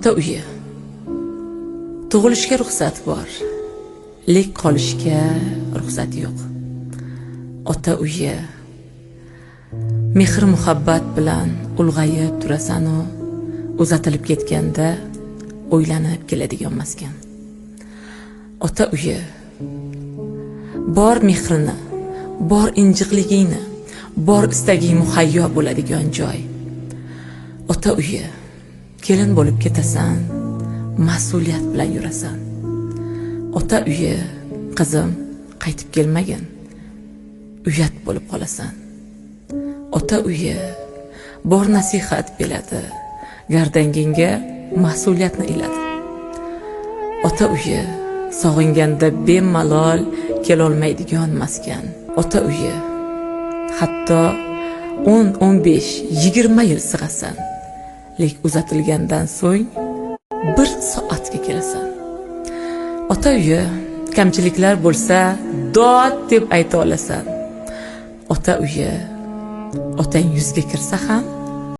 Ota uyi. Tug'ilishga ruxsat bor, lek qolishga ruxsat yo'q. Ota uyi. Mehr muhabbat bilan ulg'ayib turasan-u, uzatilib ketganda o'ylanib keladigan maskan. Ota uyi. Bor mehrini, bor injiqligingni, bor istaging muhayyo bo'ladigan joy. Ota uyi. Kelin bo'lib ketasan, mas'uliyat bilan yurasan. Ota uyi. Qizim, qaytib kelmagin, uyat bo'lib qolasan. Ota uyi. Bor nasihat beradi, gardangingga mas'uliyatni iladi. Ota uyi. Sog'inganda bemalol kelolmaydigan maskan. Ota uyi. Hatto 10, 15, 20 yil sig'asan, lek uzatilgandan so'ng 1 soatga kelasan. Ota uyi. Kamchiliklar bo'lsa dod deb ayta olasan. Ota uyi. Otang yuzga kirsa ham